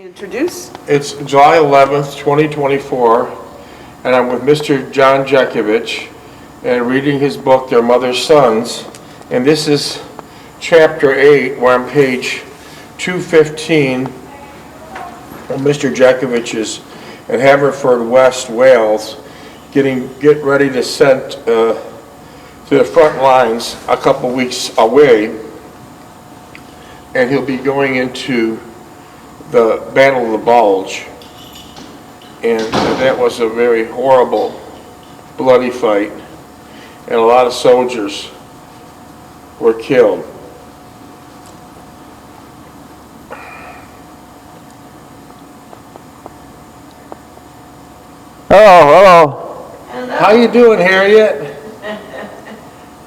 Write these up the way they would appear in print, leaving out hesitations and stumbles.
Introduce. It's July 11th, 2024, and I'm with Mr. John Jeckovich and reading his book, Their Mother's Sons. And this is chapter 8, where on page 215, Mr. Jeckovich is in Haverfordwest, Wales, get ready to send to the front lines a couple weeks away, and he'll be going into the Battle of the Bulge, and that was a very horrible, bloody fight, and a lot of soldiers were killed. Hello. How you doing, Harriet?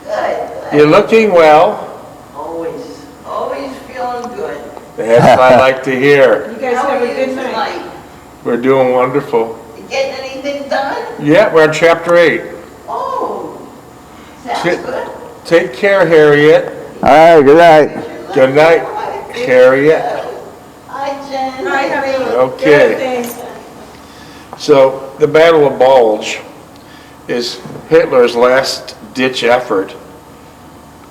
Good. You're looking well. Always feeling good. That's what I like to hear. You guys How have are a you good night. tonight? We're doing wonderful. You getting anything done? Yeah, we're on chapter 8. Oh, sounds Sit. good. Take care, Harriet. All right, good night. Good night, Harriet. Hi, Jen. Hi, Harriet. Okay. Good, thanks. So the Battle of Bulge is Hitler's last-ditch effort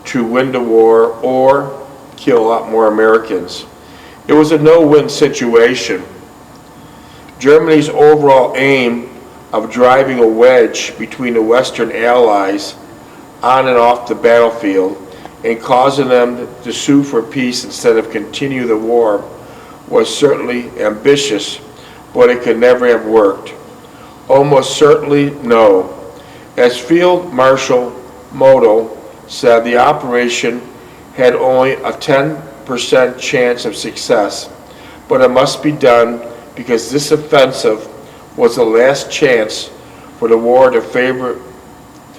to win the war or kill a lot more Americans. It was a no-win situation. Germany's overall aim of driving a wedge between the Western Allies on and off the battlefield and causing them to sue for peace instead of continue the war was certainly ambitious, but it could never have worked. Almost certainly no. As Field Marshal Moto said, the operation had only a 10% chance of success, but it must be done because this offensive was the last chance for the war to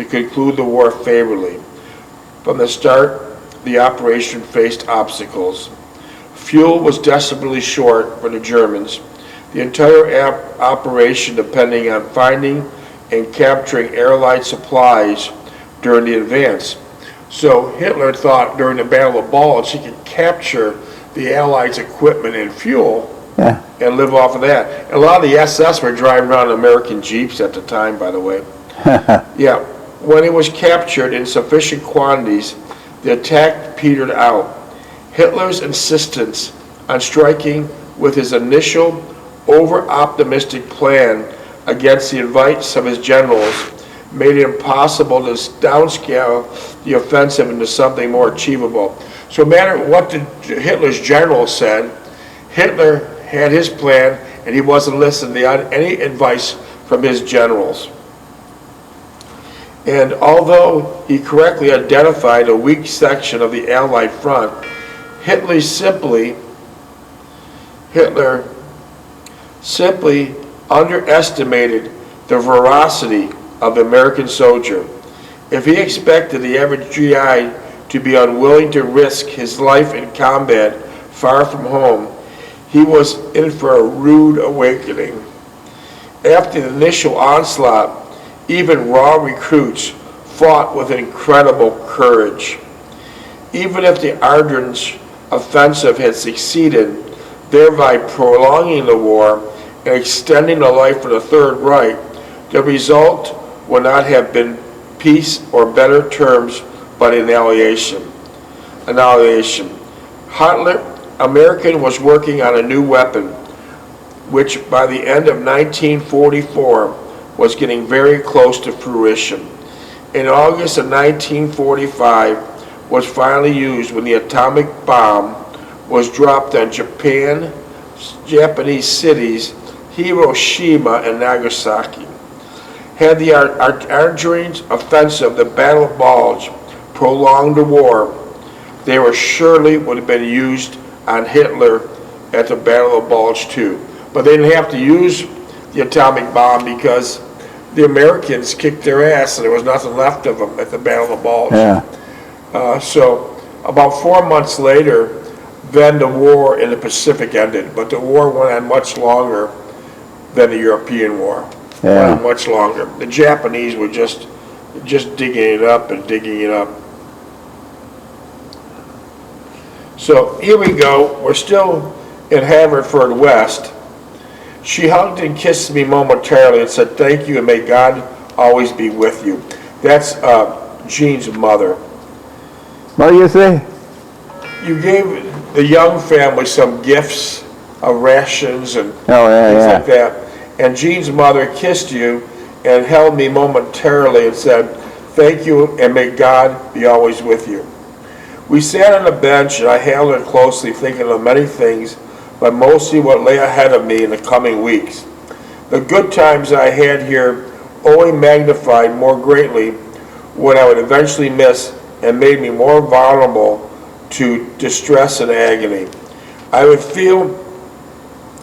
conclude the war favorably. From the start, the operation faced obstacles. Fuel was desperately short for the Germans. The entire operation depending on finding and capturing Allied supplies during the advance. So Hitler thought during the Battle of Bulge he could capture the Allies' equipment and fuel and live off of that. And a lot of the SS were driving around American Jeeps at the time, by the way. Yeah, when it was captured in sufficient quantities, the attack petered out. Hitler's insistence on striking with his initial over-optimistic plan against the advice of his generals made it impossible to downscale the offensive into something more achievable. So no matter what Hitler's generals said, Hitler had his plan and he wasn't listening to any advice from his generals. And although he correctly identified a weak section of the Allied front, Hitler simply underestimated the ferocity of the American soldier. If he expected the average GI to be unwilling to risk his life in combat far from home, he was in for a rude awakening. After the initial onslaught, even raw recruits fought with incredible courage. Even if the Ardennes offensive had succeeded, thereby prolonging the war and extending the life of the Third Reich, the result would not have been peace or better terms, but annihilation. American was working on a new weapon, which by the end of 1944 was getting very close to fruition. In August of 1945 was finally used when the atomic bomb was dropped on Japanese cities Hiroshima and Nagasaki. Had the Ardennes offensive, the Battle of Bulge, prolonged the war, they were surely would have been used on Hitler at the Battle of Bulge too. But they didn't have to use the atomic bomb because the Americans kicked their ass and there was nothing left of them at the Battle of Bulge. So about 4 months later, then the war in the Pacific ended, but the war went on much longer than the European War. Went on much longer. The Japanese were just digging it up and digging it up. So here we go. We're still in Haverfordwest. She hugged and kissed me momentarily and said, "Thank you and may God always be with you." That's Jean's mother. What do you say? You gave the Young family some gifts of rations and Oh, yeah, things yeah. like that. And Jean's mother kissed you and held me momentarily and said, "Thank you and may God be always with you." We sat on a bench and I held her closely, thinking of many things, but mostly what lay ahead of me in the coming weeks. The good times I had here only magnified more greatly what I would eventually miss and made me more vulnerable to distress and agony. I would feel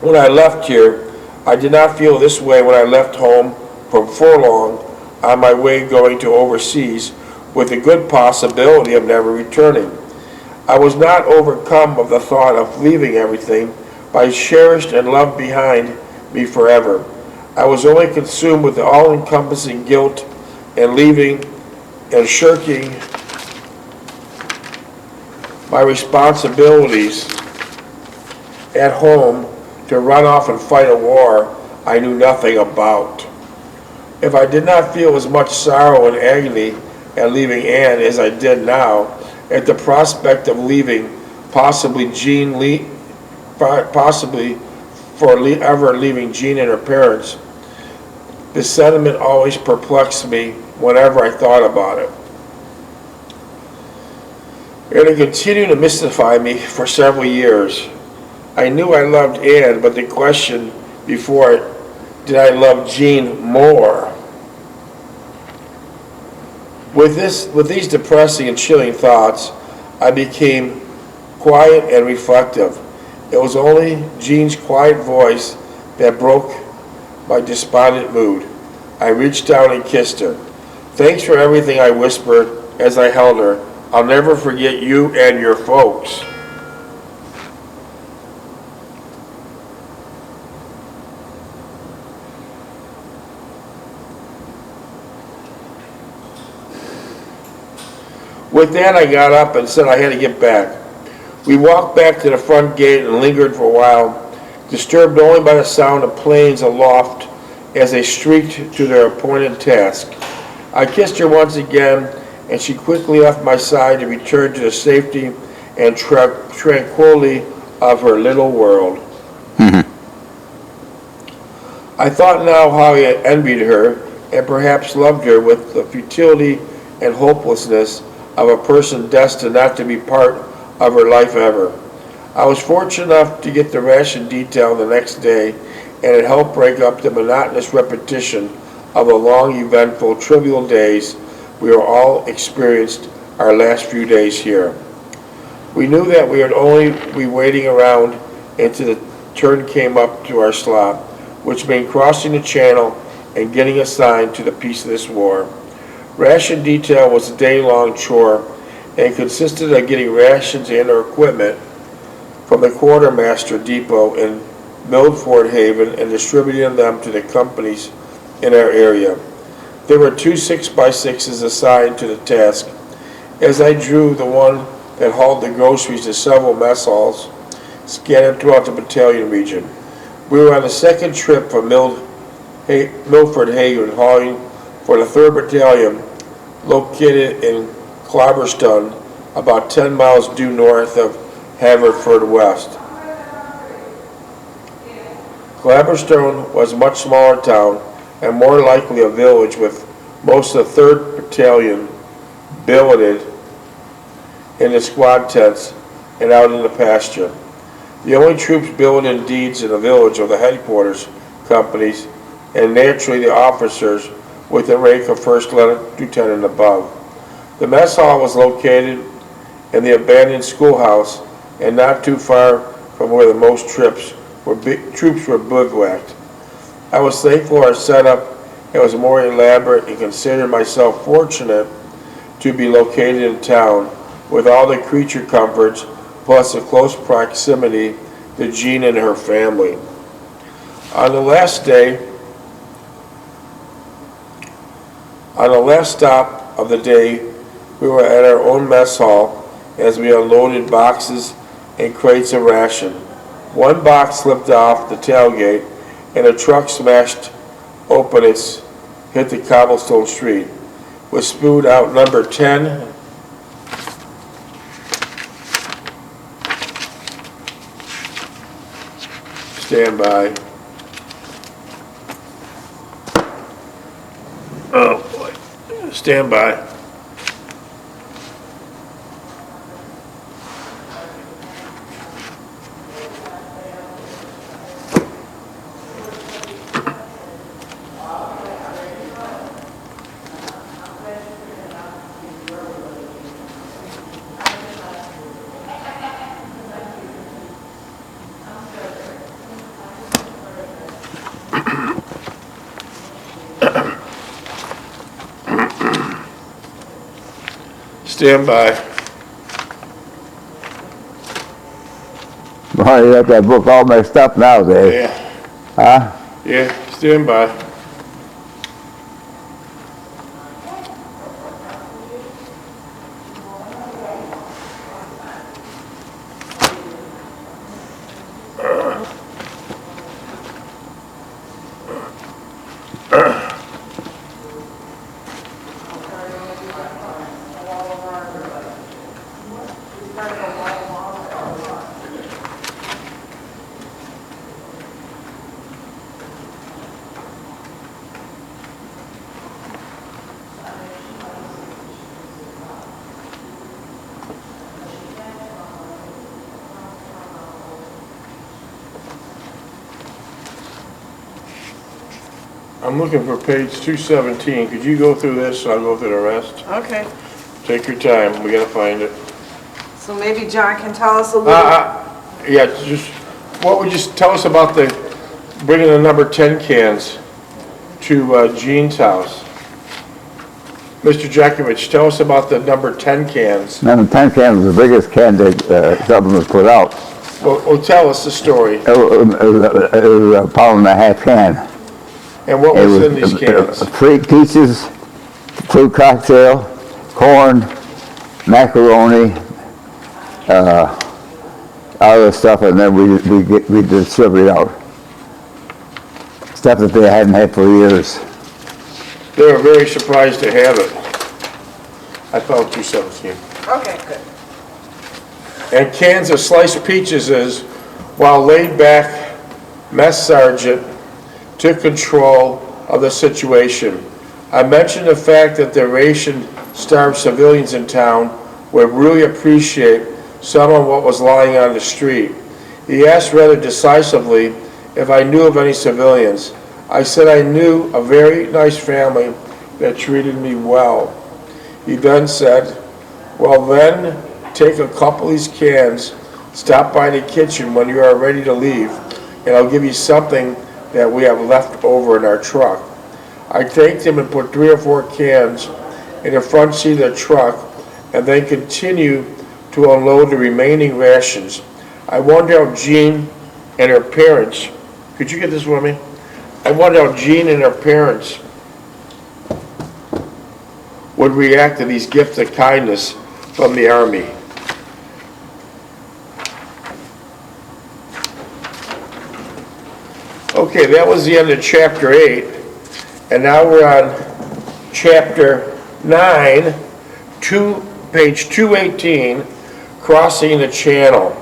when I left here, I did not feel this way when I left home from Furlong on my way going to overseas with the good possibility of never returning. I was not overcome of the thought of leaving everything, but I cherished and loved behind me forever. I was only consumed with the all-encompassing guilt and leaving and shirking my responsibilities at home to run off and fight a war I knew nothing about. If I did not feel as much sorrow and agony at leaving Anne as I did now, at the prospect of leaving, possibly ever leaving Jean and her parents, the sentiment always perplexed me whenever I thought about it. It continued to mystify me for several years. I knew I loved Anne, but the question before, did I love Jean more? With these depressing and chilling thoughts, I became quiet and reflective. It was only Jean's quiet voice that broke my despondent mood. I reached down and kissed her. "Thanks for everything," I whispered as I held her. "I'll never forget you and your folks." With that, I got up and said I had to get back. We walked back to the front gate and lingered for a while, disturbed only by the sound of planes aloft as they streaked to their appointed task. I kissed her once again, and she quickly left my side to return to the safety and tranquility of her little world. I thought now how I envied her, and perhaps loved her with the futility and hopelessness of a person destined not to be part of her life ever. I was fortunate enough to get the ration detail the next day, and it helped break up the monotonous repetition of the long, eventful, trivial days we were all experienced our last few days here. We knew that we would only be waiting around until the turn came up to our slot, which meant crossing the channel and getting assigned to the piece of this war. Ration detail was a day-long chore and consisted of getting rations and our equipment from the quartermaster depot in Milford Haven and distributing them to the companies in our area. There were 2 6x6s assigned to the task. As I drew the one that hauled the groceries to several mess halls scattered throughout the battalion region. We were on the second trip from Milford Haven, hauling for the 3rd Battalion, located in Clabberstone, about 10 miles due north of Haverfordwest. Clabberstone was a much smaller town and more likely a village, with most of the 3rd Battalion billeted in the squad tents and out in the pasture. The only troops billeted in deeds in the village are the headquarters companies and naturally the officers with the rank of first lieutenant above. The mess hall was located in the abandoned schoolhouse and not too far from where the most troops were bivouacked. I was thankful our setup was more elaborate and considered myself fortunate to be located in town with all the creature comforts plus a close proximity to Jean and her family. On the last stop of the day, we were at our own mess hall as we unloaded boxes and crates of ration. One box slipped off the tailgate, and a truck smashed open hit the cobblestone street. Was spewed out number 10. Stand by. Oh boy. Stand by. Stand by. Boy, you got that book all messed up nowadays. Yeah. Huh? Yeah, stand by. I'm looking for page 217. Could you go through this? I'll go through the rest. Okay, Take your time. We gotta find it. so maybe John can tell us a little. Yeah, just, what would you tell us about bringing the number 10 cans to Gene's house? Mr. Jeckovich, tell us about the number 10 cans. Number 10 can was the biggest can that something was put out. Well, tell us the story. It was a pound and a half can. And what It was in these cans? peaches, fruit cocktail, corn, macaroni, other stuff, and then we distribute out stuff that they hadn't had for years. They were very surprised to have it. I found 217. Okay, good. And cans of sliced peaches is, while laid back mess sergeant took control of the situation. I mentioned the fact that the ration-starved civilians in town would really appreciate some of what was lying on the street. He asked rather decisively if I knew of any civilians. I said I knew a very nice family that treated me well. He then said, well then, take a couple of these cans, stop by the kitchen when you are ready to leave, and I'll give you something that we have left over in our truck. I thanked him and put 3 or 4 cans in the front seat of the truck and then continued to unload the remaining rations. I wonder how Jean and her parents, could you get this for me? I wonder how Jean and her parents would react to these gifts of kindness from the Army. Okay, that was the end of chapter 8, and now we're on chapter 9, page 218, crossing the channel.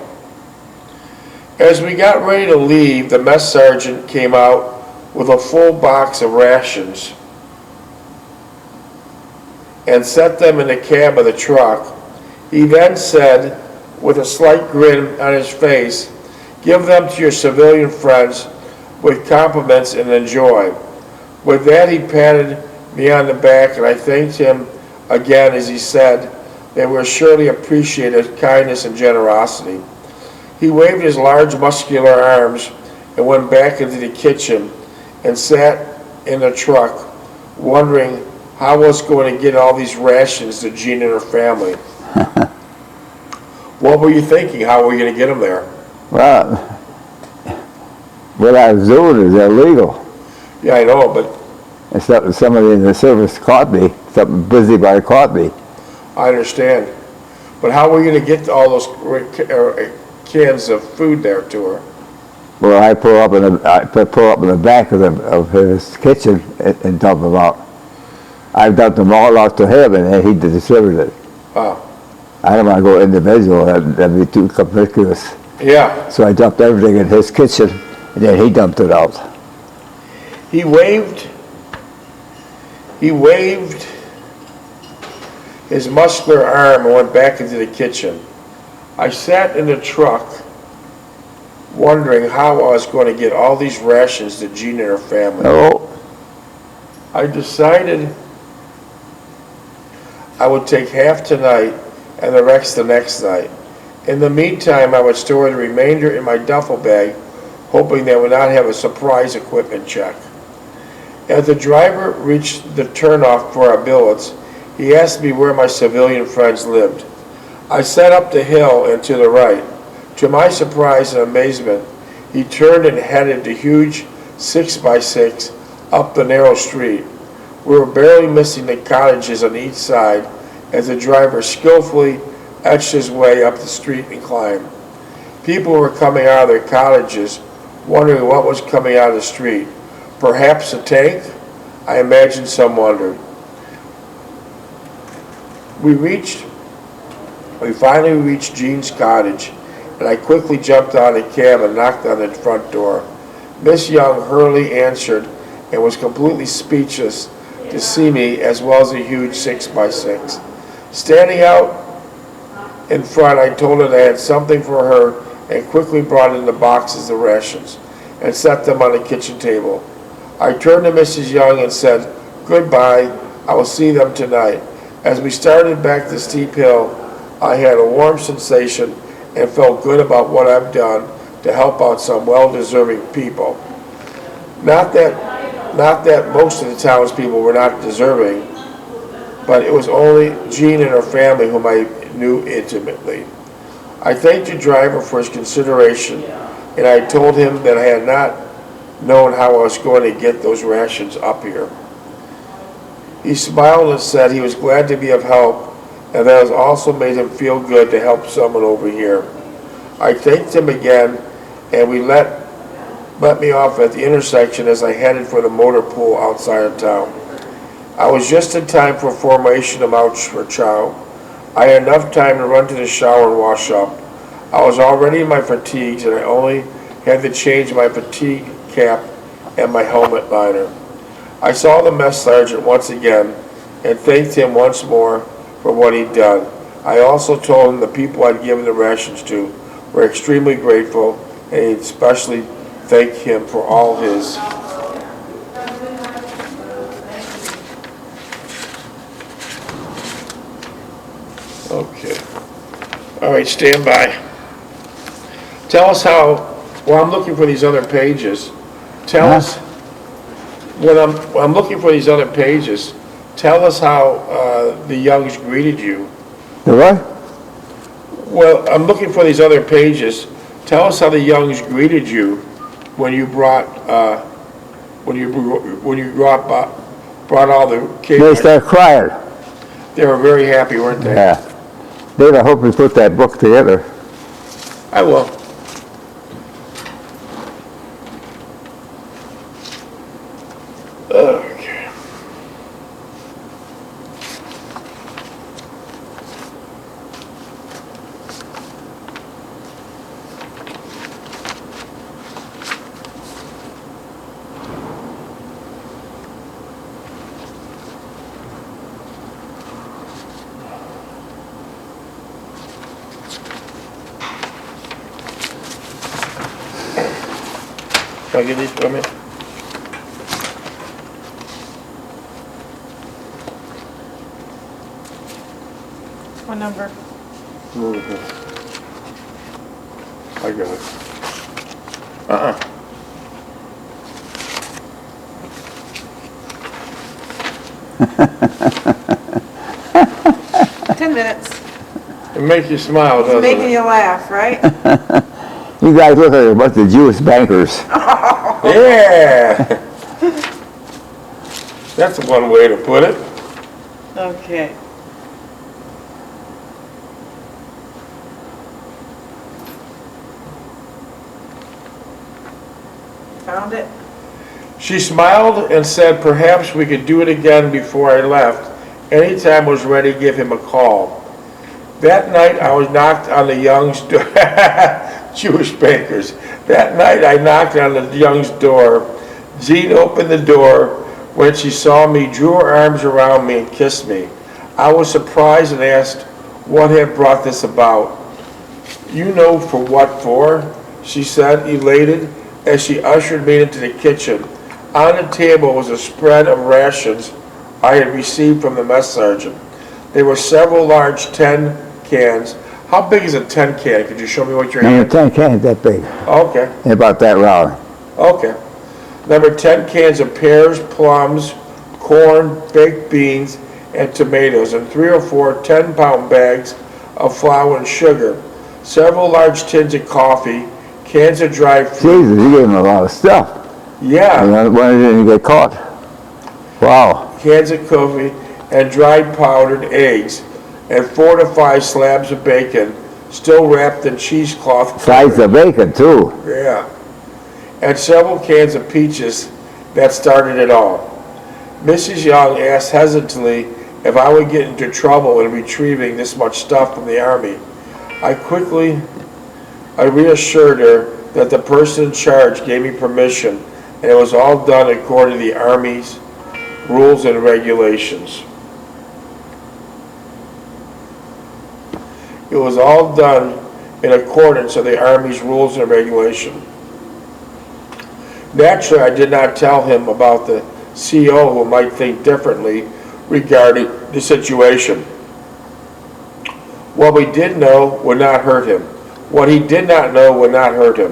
As we got ready to leave, the mess sergeant came out with a full box of rations and set them in the cab of the truck. He then said, with a slight grin on his face, give them to your civilian friends with compliments and enjoy. With that, he patted me on the back, and I thanked him again as he said, they will surely appreciate his kindness and generosity. He waved his large muscular arms and went back into the kitchen and sat in the truck, wondering how I was going to get all these rations to Jean and her family. What were you thinking? How were we going to get them there? Well, what I was doing is illegal. Yeah, I know, but And somebody in the service caught me, something busybody caught me. I understand. But how were we going to get all those cans of food there to her? Well, I pull up in the back of his kitchen and dump them out. I've dumped them all out to him, and then he distributed it. Wow. I don't want to go individual, that'd be too conspicuous. Yeah. So I dumped everything in his kitchen, and then he dumped it out. He waved his muscular arm and went back into the kitchen. I sat in the truck wondering how I was going to get all these rations to Jean and her family. Oh, I decided I would take half tonight and the rest the next night. In the meantime, I would store the remainder in my duffel bag, hoping they would not have a surprise equipment check. As the driver reached the turnoff for our billets, he asked me where my civilian friends lived. I set up the hill and to the right. To my surprise and amazement, he turned and headed the huge 6x6 up the narrow street. We were barely missing the cottages on each side as the driver skillfully etched his way up the street and climbed. People were coming out of their cottages, wondering what was coming out of the street. Perhaps a tank? I imagine some wondered. We finally reached Jean's cottage, and I quickly jumped out of the cab and knocked on the front door. Miss Young hurriedly answered and was completely speechless to see me as well as a huge 6x6. Standing out in front, I told her I had something for her and quickly brought in the boxes of rations and set them on the kitchen table. I turned to Mrs. Young and said, "Goodbye, I will see them tonight." As we started back the steep hill, I had a warm sensation and felt good about what I've done to help out some well-deserving people. Not that most of the townspeople were not deserving, but it was only Jean and her family whom I knew intimately. I thanked the driver for his consideration, and I told him that I had not known how I was going to get those rations up here. He smiled and said he was glad to be of help, and that it also made him feel good to help someone over here. I thanked him again, and we let me off at the intersection as I headed for the motor pool outside of town. I was just in time for formation of Ouch for Chow. I had enough time to run to the shower and wash up. I was already in my fatigues, and I only had to change my fatigue cap and my helmet liner. I saw the mess sergeant once again and thanked him once more for what he'd done. I also told him the people I'd given the rations to were extremely grateful, and he'd especially thank him for all his. Okay. All right, stand by. Tell us how, while I'm looking for these other pages, tell us, when I'm looking for these other pages, tell us how the Youngs greeted you. the what? Well, I'm looking for these other pages. Tell us how the Youngs greeted you when you brought brought all the They cake. start crying. They were very happy, weren't they? Yeah. Dave, I hope we put that book together. I will. Okay. Can I get these from you? What number? I got it. Uh-uh. 10 minutes. It makes you smile, doesn't Making it? you laugh, right? You guys look like a bunch of Jewish bankers. Yeah! That's one way to put it. Okay. it? She smiled and said perhaps we could do it again before I left. Anytime I was ready, give him a call. That night I was knocked on the Young's door. Jewish bankers. That night I knocked on the Young's door. Jean opened the door. When she saw me, drew her arms around me and kissed me. I was surprised and asked what had brought this about. You know for what for? She said, elated, as she ushered me into the kitchen. On the table was a spread of rations I had received from the mess sergeant. There were several large 10 cans. How big is a 10 can? Could you show me what you're And having? the 10 cans that big, Okay, about that round. okay. Number 10 cans of pears, plums, corn, baked beans, and tomatoes, and 3 or 4 10-pound bags of flour and sugar. Several large tins of coffee, cans of dried fruit. Jesus, you gave him a lot of stuff. Yeah. And when didn't get caught? Wow. Cans of coffee and dried powdered eggs, and 4 to 5 slabs of bacon, still wrapped in cheesecloth. Sides of bacon, too. Yeah. And several cans of peaches that started it all. Mrs. Young asked hesitantly if I would get into trouble in retrieving this much stuff from the Army. I reassured her that the person in charge gave me permission, and it was all done according to the Army's rules and regulations. It was all done in accordance with the Army's rules and regulations. Naturally, I did not tell him about the CO who might think differently regarding the situation. What we did know would not hurt him. What he did not know would not hurt him.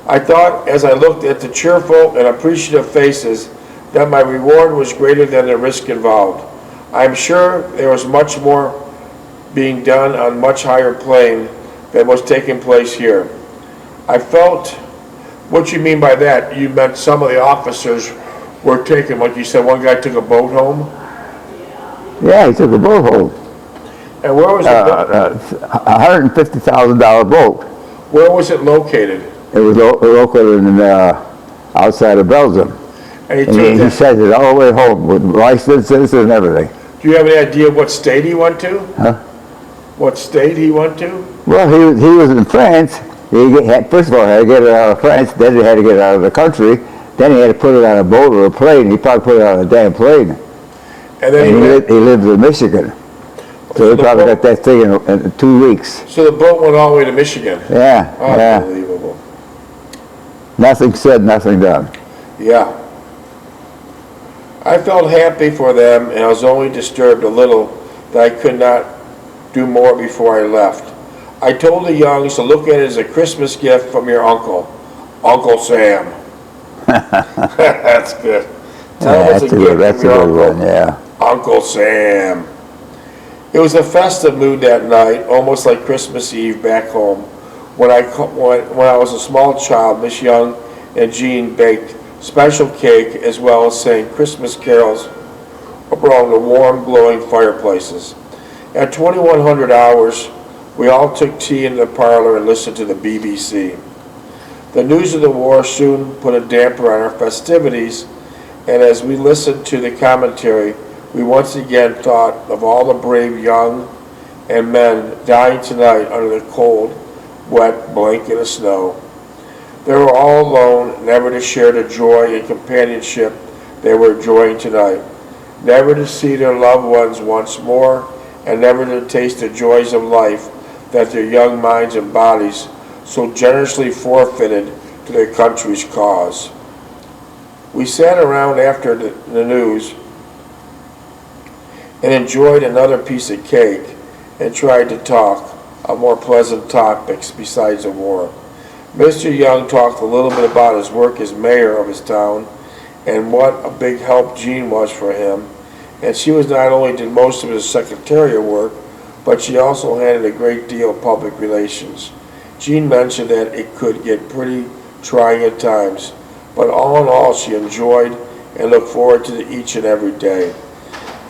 I thought as I looked at the cheerful and appreciative faces that my reward was greater than the risk involved. I'm sure there was much more being done on much higher plane than was taking place here. I felt, what you mean by that? You meant some of the officers were taken, like you said, one guy took a boat home? Yeah, he took a boat home. And where was it? $150,000 boat. Where was it located? It was located in outside of Belgium. And he And took he that. sent it all the way home with licenses and everything. Do you have any idea what state he went to? Huh? What state he went to? Well, he was in France. First of all, he had to get it out of France, then he had to get it out of the country, then he had to put it on a boat or a plane. He probably put it on a damn plane. And then And he lived in Michigan. So he probably got that thing in 2 weeks. So the boat went all the way to Michigan. Yeah, yeah. Unbelievable. Nothing said, nothing done. Yeah. I felt happy for them, and I was only disturbed a little that I could not do more before I left. I told the Youngs to look at it as a Christmas gift from your uncle, Uncle Sam. That's good. Tell him it's a gift That's a from your good uncle, one, yeah. Uncle Sam. It was a festive mood that night, almost like Christmas Eve back home. When I was a small child, Miss Young and Jean baked special cake as well as sang Christmas carols around the warm, glowing fireplaces. At 2100 hours, we all took tea in the parlor and listened to the BBC. The news of the war soon put a damper on our festivities, and as we listened to the commentary, we once again thought of all the brave young and men dying tonight under the cold, wet blanket of snow. They were all alone, never to share the joy and companionship they were enjoying tonight, never to see their loved ones once more, and never to taste the joys of life that their young minds and bodies so generously forfeited to their country's cause. We sat around after the news and enjoyed another piece of cake and tried to talk of more pleasant topics besides the war. Mr. Young talked a little bit about his work as mayor of his town and what a big help Jean was for him. And she was not only did most of his secretarial work, but she also handled a great deal of public relations. Jean mentioned that it could get pretty trying at times, but all in all she enjoyed and looked forward to each and every day.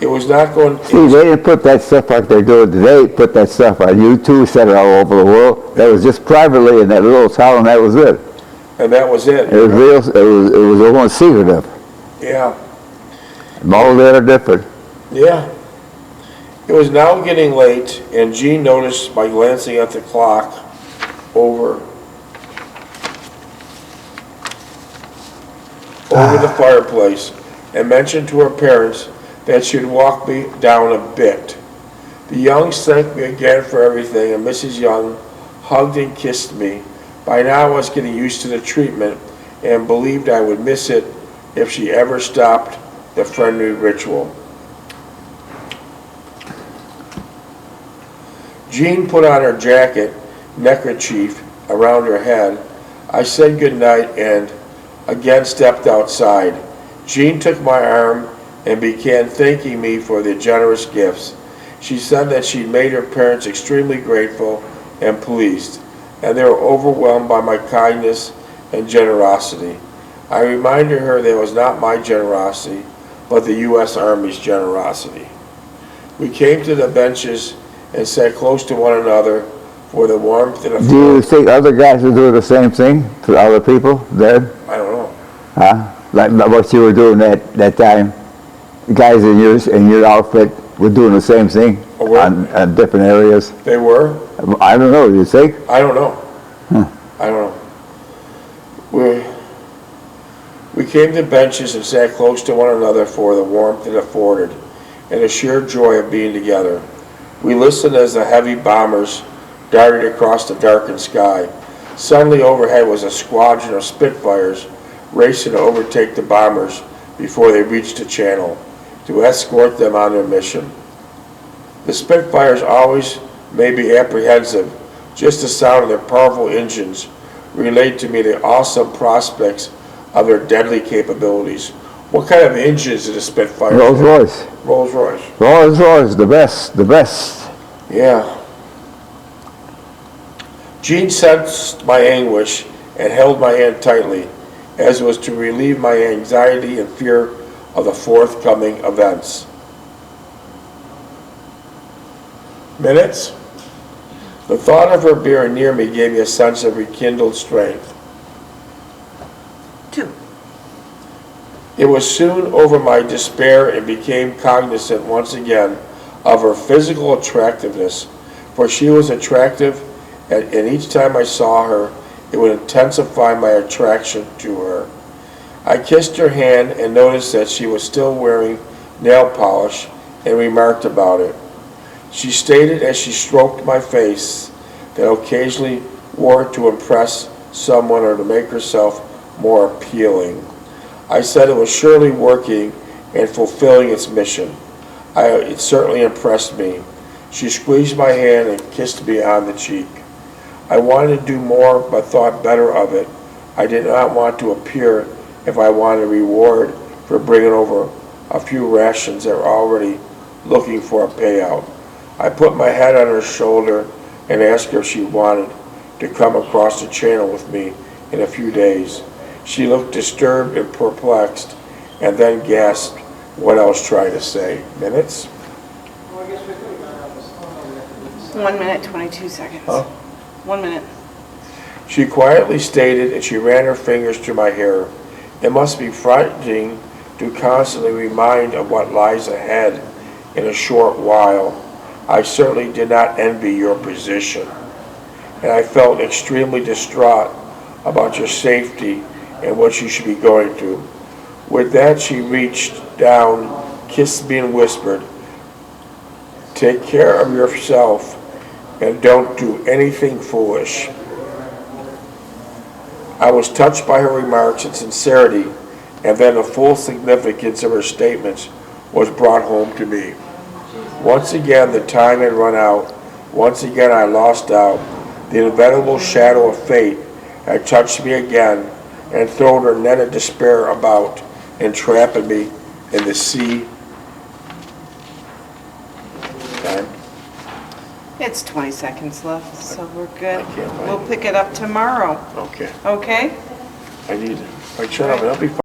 It was not going to... See, they didn't put that stuff like they're doing today, put that stuff on YouTube, sent it all over the world. That was just privately in that little town, and that was it. And that was it. It was real, it was almost secretive. Yeah, All that are different. yeah. It was now getting late, and Jean noticed by glancing at the clock over the fireplace and mentioned to her parents that she'd walk me down a bit. The Youngs thanked me again for everything, and Mrs. Young hugged and kissed me. By now I was getting used to the treatment and believed I would miss it if she ever stopped the friendly ritual. Jean put on her jacket, neckerchief around her head. I said goodnight and again stepped outside. Jean took my arm and began thanking me for the generous gifts. She said that she'd made her parents extremely grateful and pleased, and they were overwhelmed by my kindness and generosity. I reminded her that it was not my generosity, but the U.S. Army's generosity. We came to the benches and sat close to one another for the warmth and Do you think other guys are doing the same thing to other people there? I don't know. Huh? Like what you were doing that time? The guys in your outfit were doing the same thing Oh, were? on different areas. They were? I don't know, you think? I don't know. I don't know. We came to benches and sat close to one another for the warmth it afforded and the sheer joy of being together. We listened as the heavy bombers darted across the darkened sky. Suddenly overhead was a squadron of Spitfires racing to overtake the bombers before they reached the channel, to escort them on their mission. The Spitfires always made me apprehensive. Just the sound of their powerful engines relayed to me the awesome prospects of their deadly capabilities. What kind of engines did the Spitfires Rolls have? Royce. Rolls Royce. Rolls Royce, the best. Yeah. Jean sensed my anguish and held my hand tightly, as was to relieve my anxiety and fear of the forthcoming events. Minutes? The thought of her being near me gave me a sense of rekindled strength. 2. It was soon over my despair and became cognizant once again of her physical attractiveness, for she was attractive, and each time I saw her, it would intensify my attraction to her. I kissed her hand and noticed that she was still wearing nail polish and remarked about it. She stated as she stroked my face that occasionally wore it to impress someone or to make herself more appealing. I said it was surely working and fulfilling its mission. It certainly impressed me. She squeezed my hand and kissed me on the cheek. I wanted to do more, but thought better of it. I did not want to appear if I wanted a reward for bringing over a few rations that were already looking for a payout. I put my head on her shoulder and asked her if she wanted to come across the channel with me in a few days. She looked disturbed and perplexed, and then gasped what I was trying to say. Minutes? 1 minute, 22 seconds. Huh? 1 minute. She quietly stated, and she ran her fingers through my hair. It must be frightening to constantly remind of what lies ahead in a short while. I certainly did not envy your position, and I felt extremely distraught about your safety and what you should be going through. With that, she reached down, kissed me, and whispered, "Take care of yourself and don't do anything foolish." I was touched by her remarks and sincerity, and then the full significance of her statements was brought home to me. Once again, the time had run out. Once again, I lost out. The inevitable shadow of fate had touched me again and thrown her net of despair about, entrapping me in the sea. Time? It's 20 seconds left, so we're good. I can't find We'll it. pick it up tomorrow, Okay. okay? I need it. I shut up. I'll be fine.